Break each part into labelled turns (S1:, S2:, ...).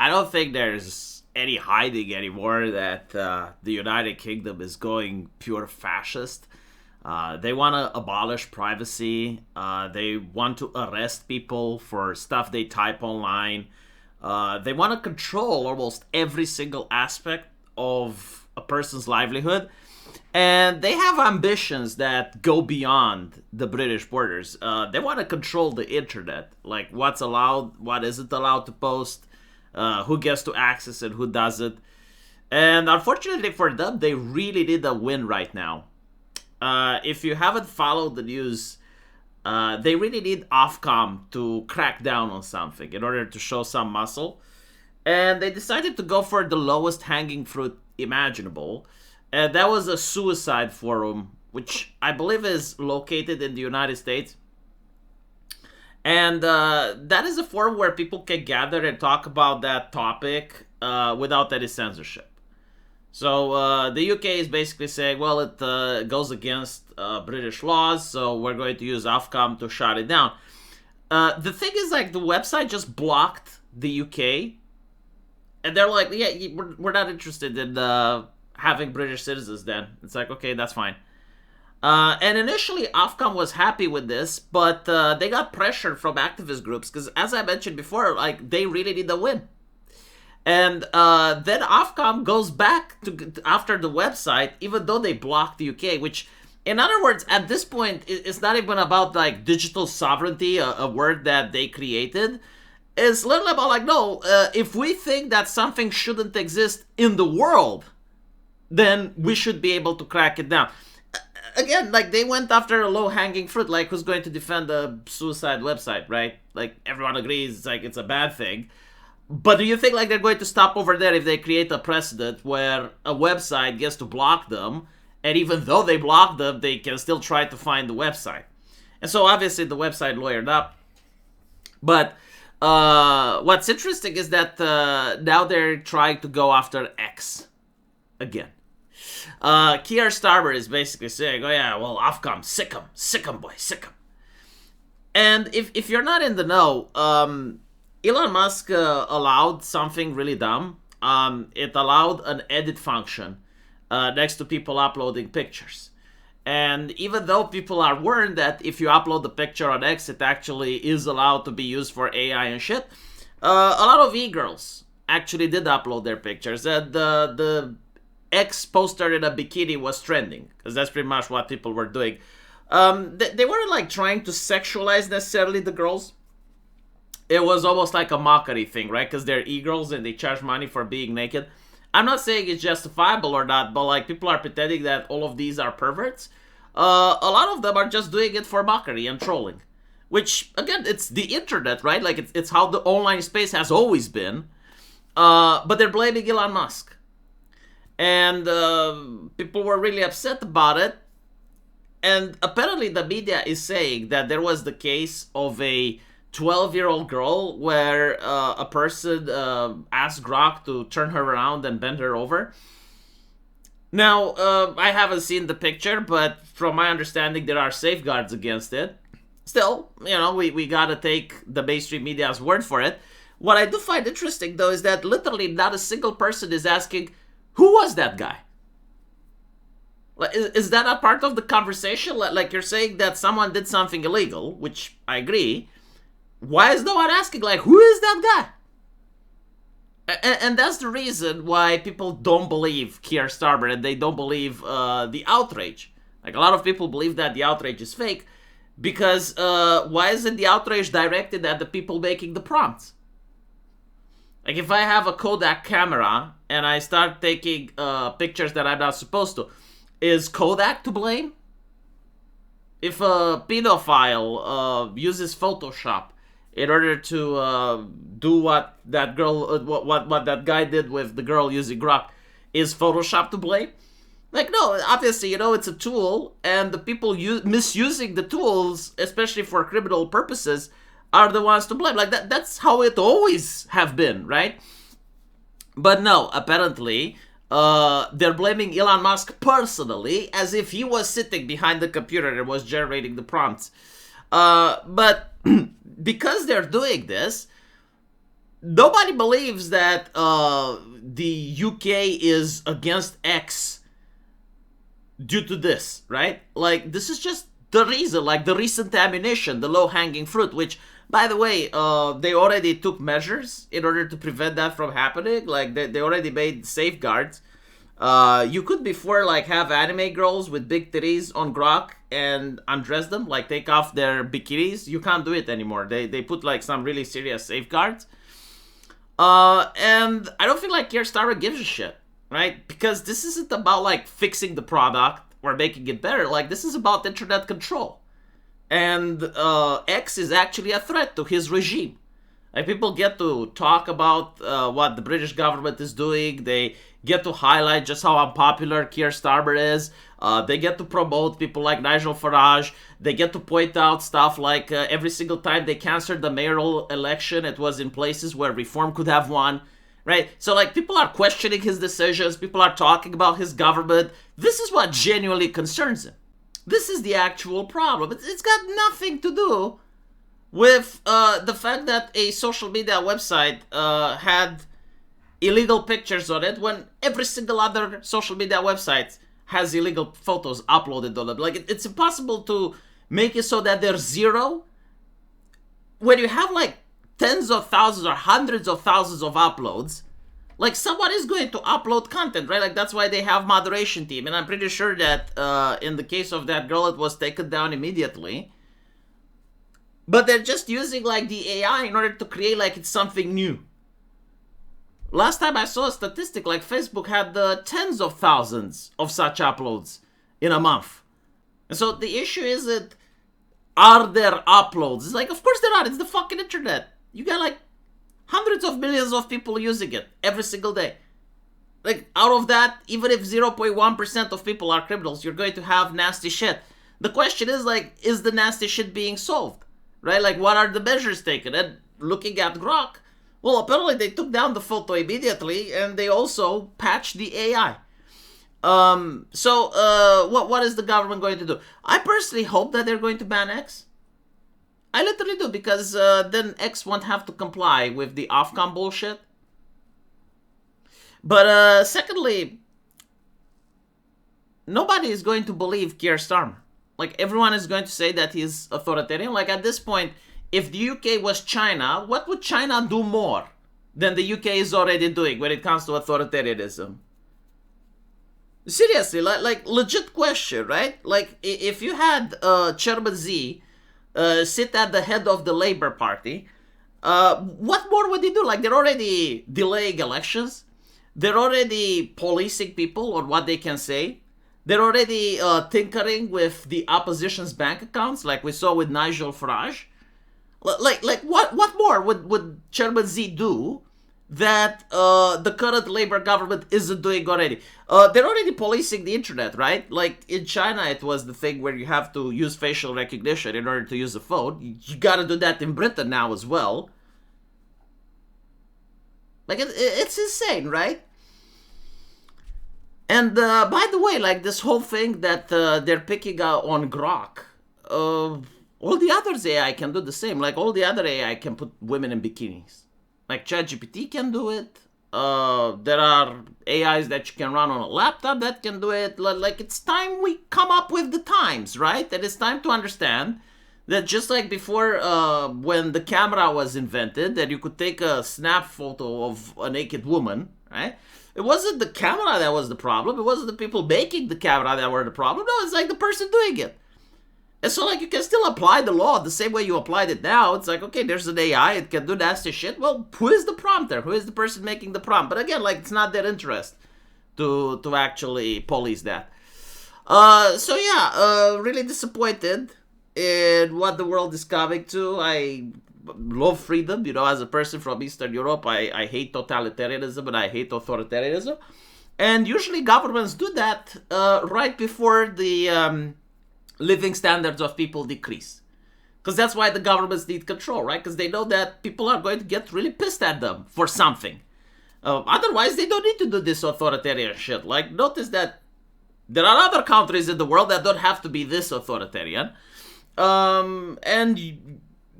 S1: I don't think there's any hiding anymore that the United Kingdom is going pure fascist. They want to abolish privacy. They want to arrest people for stuff they type online. They want to control almost every single aspect of a person's livelihood. And they have ambitions that go beyond the British borders. They want to control the internet, like what's allowed, what isn't allowed to post, who gets to access it, who doesn't. And unfortunately for them, they really need a win right now. If you haven't followed the news, they really need Ofcom to crack down on something in order to show some muscle. And they decided to go for the lowest hanging fruit imaginable. And that was a suicide forum, which I believe is located in the United States. And that is a forum where people can gather and talk about that topic without any censorship. So the UK is basically saying, well, it goes against British laws, so we're going to use Ofcom to shut it down. The thing is, like, the website just blocked the UK. And they're like, yeah, we're not interested in having British citizens then. It's like, okay, that's fine. And initially, Ofcom was happy with this, but they got pressured from activist groups because, as I mentioned before, like, they really need a win. And then Ofcom goes back to after the website, even though they blocked the UK, which, in other words, at this point, it's not even about, like, digital sovereignty, a word that they created. It's literally about, like, no, if we think that something shouldn't exist in the world, then we should be able to crack it down. Again, like, they went after a low-hanging fruit, like, who's going to defend a suicide website, right? Like, everyone agrees, it's like, it's a bad thing. But do you think, like, they're going to stop over there if they create a precedent where a website gets to block them, and even though they block them, they can still try to find the website? And so, obviously, the website lawyered up. But what's interesting is that now they're trying to go after X again. Keir Starmer is basically saying, oh yeah, well, Ofcom, sick 'em, boy, sick 'em. And if you're not in the know, Elon Musk allowed something really dumb. It allowed an edit function next to people uploading pictures. And even though people are warned that if you upload the picture on X, it actually is allowed to be used for AI and shit, a lot of e-girls actually did upload their pictures. And the X poster in a bikini was trending, because that's pretty much what people were doing. They weren't, like, trying to sexualize necessarily the girls. It was almost like a mockery thing, right? Because they're e-girls and they charge money for being naked. I'm not saying it's justifiable or not, but, like, people are pretending that all of these are perverts. A lot of them are just doing it for mockery and trolling. Which, again, it's the internet, right? Like, it's how the online space has always been. But they're blaming Elon Musk. And people were really upset about it. And apparently the media is saying that there was the case of a 12-year-old girl where a person asked Grok to turn her around and bend her over. Now, I haven't seen the picture, but from my understanding, there are safeguards against it. Still, you know, we gotta take the mainstream media's word for it. What I do find interesting, though, is that literally not a single person is asking, who was that guy? Is that a part of the conversation? Like, you're saying that someone did something illegal, which I agree. Why is no one asking, like, who is that guy? And that's the reason why people don't believe Keir Starmer and they don't believe the outrage. Like, a lot of people believe that the outrage is fake because why isn't the outrage directed at the people making the prompts? Like, if I have a Kodak camera and I start taking pictures that I'm not supposed to, is Kodak to blame? If a pedophile uses Photoshop in order to do what that girl, what that guy did with the girl using Grok, is Photoshop to blame? Like, no, obviously, you know, it's a tool, and the people misusing the tools, especially for criminal purposes, are the ones to blame. Like, that's how it always have been, right? But no, apparently, they're blaming Elon Musk personally, as if he was sitting behind the computer and was generating the prompts. But because they're doing this, nobody believes that the UK is against X due to this, right? Like, this is just the reason, like the recent ammunition, the low-hanging fruit, which, by the way, they already took measures in order to prevent that from happening. Like, they already made safeguards. You could before, like, have anime girls with big titties on Grok and undress them, like take off their bikinis. You can't do it anymore. They put like some really serious safeguards. And I don't feel like Keir Starmer gives a shit, right? Because this isn't about like fixing the product or making it better. Like, this is about internet control. And X is actually a threat to his regime. Like, people get to talk about what the British government is doing. They get to highlight just how unpopular Keir Starmer is. They get to promote people like Nigel Farage. They get to point out stuff like every single time they canceled the mayoral election, it was in places where reform could have won, right? So, like, people are questioning his decisions. People are talking about his government. This is what genuinely concerns him. This is the actual problem. It's got nothing to do with the fact that a social media website had illegal pictures on it when every single other social media website has illegal photos uploaded on it. Like, it's impossible to make it so that there's zero when you have like tens of thousands or hundreds of thousands of uploads. Like, someone is going to upload content, right? Like, that's why they have moderation team. And I'm pretty sure that in the case of that girl, it was taken down immediately. But they're just using like the AI in order to create like it's something new. Last time I saw a statistic, like Facebook had tens of thousands of such uploads in a month. And so the issue is that, are there uploads? It's like, of course there are. It's the fucking internet. You got like hundreds of millions of people using it every single day. Like, out of that, even if 0.1% of people are criminals, you're going to have nasty shit. The question is, like, is the nasty shit being solved? Right? Like, what are the measures taken? And looking at Grok, well, apparently they took down the photo immediately, and they also patched the AI. What is the government going to do? I personally hope that they're going to ban X. I literally do, because then X won't have to comply with the Ofcom bullshit. But secondly, nobody is going to believe Keir Starmer. Like, everyone is going to say that he's authoritarian. Like, at this point, if the UK was China, what would China do more than the UK is already doing when it comes to authoritarianism? Seriously, like legit question, right? Like, if you had Chairman Z sit at the head of the Labour Party, what more would he do? Like, they're already delaying elections. They're already policing people on what they can say. They're already tinkering with the opposition's bank accounts, like we saw with Nigel Farage. Like what more would Chairman Z do that the current Labour government isn't doing already? They're already policing the internet, right? Like, in China, it was the thing where you have to use facial recognition in order to use a phone. You gotta do that in Britain now as well. Like, it's insane, right? And by the way, like, this whole thing that they're picking on Grok, all the others AI can do the same. Like, all the other AI can put women in bikinis. Like, ChatGPT can do it. There are AIs that you can run on a laptop that can do it. Like, it's time we come up with the times, right? And it's time to understand that just like before, when the camera was invented, that you could take a snap photo of a naked woman, right? It wasn't the camera that was the problem. It wasn't the people making the camera that were the problem. No, it's like the person doing it. And so, like, you can still apply the law the same way you applied it now. It's like, okay, there's an AI, it can do nasty shit. Well, who is the prompter? Who is the person making the prompt? But again, like, it's not their interest to actually police that. Really disappointed in what the world is coming to. I love freedom, as a person from Eastern Europe. I hate totalitarianism and I hate authoritarianism. And usually governments do that right before the living standards of people decrease. Because that's why the governments need control, right? Because they know that people are going to get really pissed at them for something. Otherwise, they don't need to do this authoritarian shit. Like, notice that there are other countries in the world that don't have to be this authoritarian. And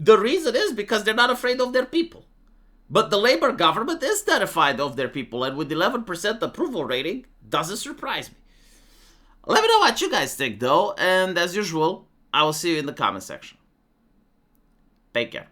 S1: the reason is because they're not afraid of their people. But the Labour government is terrified of their people, and with 11% approval rating, doesn't surprise me. Let me know what you guys think, though, and as usual, I will see you in the comment section. Take care.